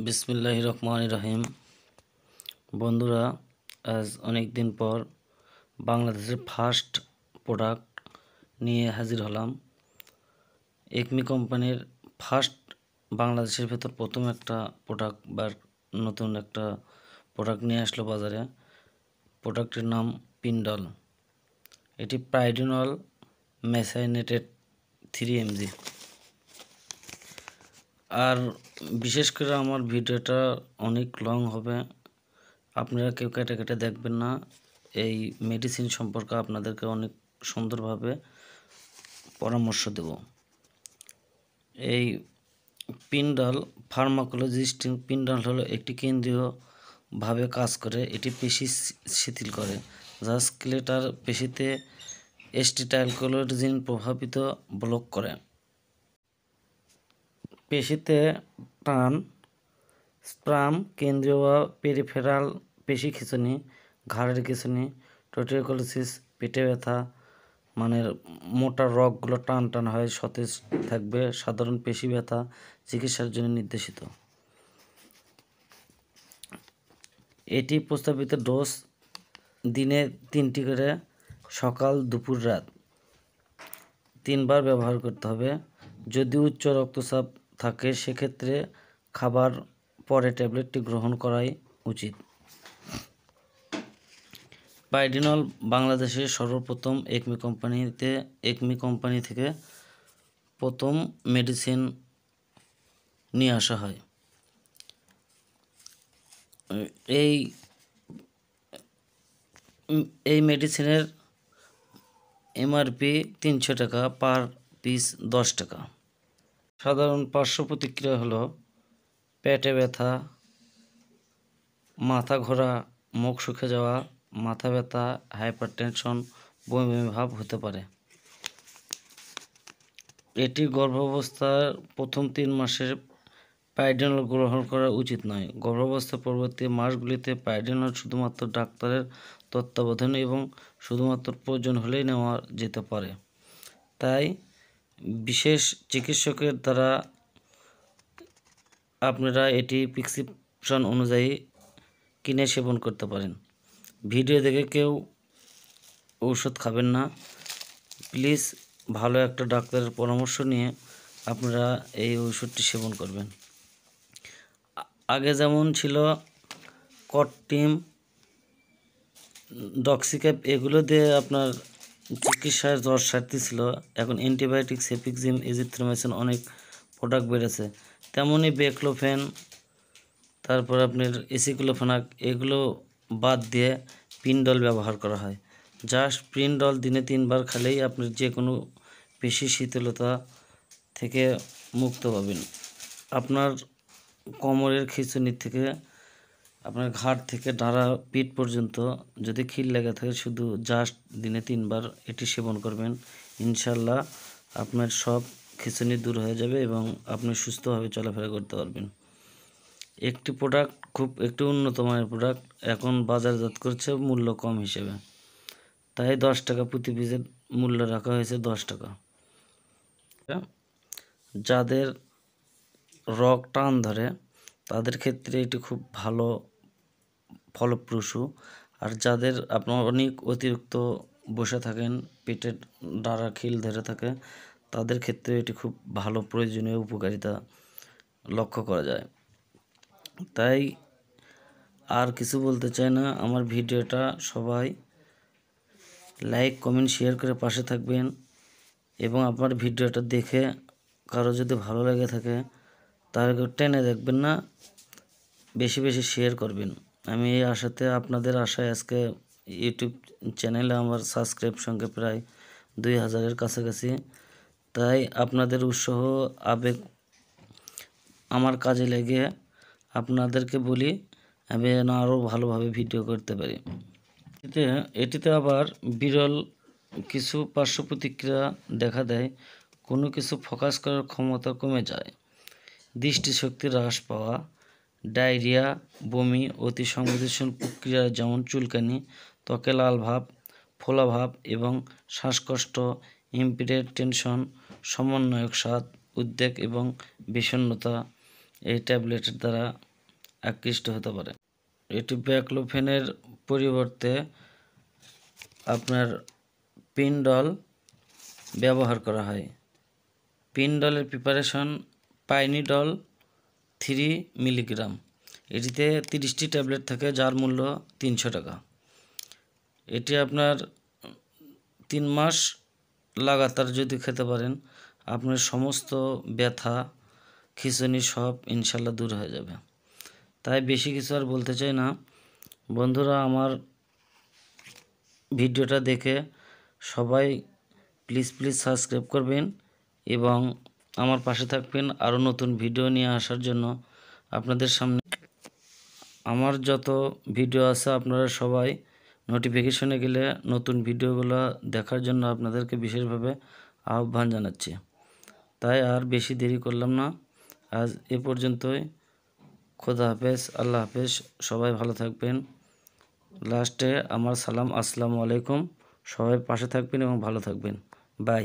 বিসমিল্লাহির রহমানির রহিম। বন্ধুরা, আজ অনেক দিন পর বাংলাদেশের ফার্স্ট প্রোডাক্ট নিয়ে হাজির হলাম। একমি কোম্পানির ফার্স্ট বাংলাদেশের ভেতর প্রথম একটা প্রোডাক্ট বা নতুন একটা প্রোডাক্ট নিয়ে আসলো বাজারে। প্রোডাক্টের নাম পিন্ডল। এটি প্রাইডিনল মেসাইনেটেড 3 mg। আর বিশেষ করে আমার ভিডিওটা অনেক লং হবে, আপনারা কেউ কেটে কেটে দেখবেন না। এই মেডিসিন সম্পর্কে আপনাদেরকে অনেক সুন্দরভাবে পরামর্শ দেব। এই পিন্ডল ফার্মাকোলজিস্ট পিন্ডল হলো একটি কেন্দ্রীয়ভাবে কাজ করে। এটি পেশি শিথিল করে, যা স্কেলেটাল পেশিতে অ্যাসিটাইলকোলিন প্রভাবিত ব্লক করে। পেশিতে টান, স্পাম, কেন্দ্রীয় বা পেরিফেরাল পেশি খিঁচুনি, ঘাড়ের খিঁচুনি, টোটিওকোলোসিস, পেটে ব্যথা, মানে মোটা রগগুলো টান টান হয়, সতেজ থাকবে, সাধারণ পেশি ব্যথা চিকিৎসার জন্য নির্দেশিত। এটি প্রস্তাবিত ডোজ দিনে 3টি করে, সকাল, দুপুর, রাত 3 বার ব্যবহার করতে হবে। যদি উচ্চ রক্তচাপ থাকে সেক্ষেত্রে খাবার পরে ট্যাবলেটটি গ্রহণ করাই উচিত। প্রাইডিনল বাংলাদেশে সর্বপ্রথম একমি কোম্পানি থেকে প্রথম মেডিসিন নিয়ে আসা হয়। এই মেডিসিনের এমআরপি 300 টাকা, পার পিস 10 টাকা। সাধারণ পার্শ্ব প্রতিক্রিয়া হলো পেটে ব্যথা, মাথা ঘোরা, মুখ শুকিয়ে যাওয়া, মাথা ব্যথা, হাইপারটেনশন, বমি বমি ভাব হতে পারে। এটি গর্ভাবস্থার প্রথম 3 মাসের প্রাইডিনল গ্রহণ করা উচিত নয়। গর্ভাবস্থার পরবর্তী মাসগুলিতে প্রাইডিনল শুধুমাত্র ডাক্তারের তত্ত্বাবধানে এবং শুধুমাত্র প্রয়োজন হলেই নেওয়া যেতে পারে। তাই বিশেষ চিকিৎসকের দ্বারা আপনারা এটি প্রেসক্রিপশন অনুযায়ী কিনে সেবন করতে পারেন। ভিডিও দেখে কেউ ঔষধ খাবেন না, প্লিজ ভালো একটা ডাক্তারের পরামর্শ নিয়ে আপনারা এই ঔষধটি সেবন করবেন। আগে যেমন ছিল কট্টিম, ডক্সিক্যাপ, এগুলো দিয়ে আপনার চিকিৎসার জ্বর সারতেছিল। এখন অ্যান্টিবায়োটিক, সেফিক্সিম, এজিথ্রোমাইসিন অনেক প্রোডাক্ট বেড়েছে। তেমনই বেক্লোফেন, তারপর আপনার এসিক্লোফেনাক, এগুলো বাদ দিয়ে পিন্ডল ব্যবহার করা হয়। জাস্ট পিন্ডল দিনে 3 বার খেলেই আপনার যে কোনো পেশি শিথিলতা থেকে মুক্ত পাবেন। আপনার কোমরের খিঁচুনি থেকে আপনার ঘাড় থেকে ডাঁড়া পিঠ পর্যন্ত যদি খিল লেগে থাকে, শুধু জাস্ট দিনে 3 বার এটি সেবন করবেন। ইনশাল্লাহ আপনার সব খিঁচুনি দূর হয়ে যাবে এবং আপনি সুস্থভাবে চলাফেরা করতে পারবেন। একটি প্রোডাক্ট একটি উন্নত মানের প্রোডাক্ট এখন বাজারজাত করছে মূল্য কম হিসেবে, তাই 10 টাকা প্রতি পিসের মূল্য রাখা হয়েছে 10 টাকা। যাদের রগ টান ধরে তাদের ক্ষেত্রে এটি খুব ভালো ফলপ্রসূ। আর যাদের আপনার অনেক অতিরিক্ত বসে থাকেন, পেটের ডাঁড়া খিল ধরে থাকে, তাদের ক্ষেত্রে এটি খুব ভালো প্রয়োজনীয় উপকারিতা লক্ষ্য করা যায়। তাই আর কিছু বলতে চাই না। আমার ভিডিওটা সবাই লাইক, কমেন্ট, শেয়ার করে পাশে থাকবেন এবং আপনার ভিডিওটা দেখে কারো যদি ভালো লেগে থাকে তাহলে কেউ টেনে দেখবেন না, বেশি বেশি শেয়ার করবেন। আমি এই আশাতে, আপনাদের আশায় আজকে ইউটিউব চ্যানেলে আমার সাবস্ক্রাইব সংখ্যা প্রায় 2000-এর কাছাকাছি। তাই আপনাদের উৎসাহ, আবেগ আমার কাজে লেগে আপনাদেরকে বলি আমি যেন আরও ভালোভাবে ভিডিও করতে পারি। এটিতে আবার বিরল কিছু পার্শ্ব প্রতিক্রিয়া দেখা দেয়। কোনো কিছু ফোকাস করার ক্ষমতা কমে যায়, দৃষ্টিশক্তি হ্রাস পাওয়া, ডায়রিয়া, বমি, অতি সংবেদনশীল প্রক্রিয়া যেমন চুলকানি, ত্বকে লাল ভাব, ফোলা ভাব এবং শ্বাসকষ্ট, ইম্পিডেন্ট টেনশন, সমন্বয়ক স্বাদ, উদ্বেগ এবং বিষণ্ণতা, এই ট্যাবলেটের দ্বারা আকৃষ্ট হতে পারে। এটি ব্যাকলোফেনের পরিবর্তে আপনার পিনডল ব্যবহার করা হয়। পিনডলের প্রিপারেশন পাইনিডল 3 মিলিগ্রাম। এটিতে 30টি ট্যাবলেট থাকে, যার মূল্য 300 টাকা। এটি আপনার 3 মাস লাগাতার যদি খেতে পারেন, আপনার সমস্ত ব্যথা খিঁচুনি সব ইনশাল্লাহ দূর হয়ে যাবে। তাই বেশি কিছু আর বলতে চাই না। বন্ধুরা, আমার ভিডিওটা দেখে সবাই প্লিজ সাবস্ক্রাইব করবেন এবং আমার পাশে থাকবেন আরও নতুন ভিডিও নিয়ে আসার জন্য। আপনাদের সামনে আমার যত ভিডিও আছে আপনারা সবাই নোটিফিকেশনে গেলে নতুন ভিডিওগুলো দেখার জন্য আপনাদেরকে বিশেষভাবে আহ্বান জানাচ্ছি। তাই আর বেশি দেরি করলাম না, আজ এ পর্যন্তই। খোদা হাফেজ, আল্লাহ হাফেজ, সবাই ভালো থাকবেন। লাস্টে আমার সালাম, আসসালামু আলাইকুম। সবাই পাশে থাকবেন এবং ভালো থাকবেন। বাই।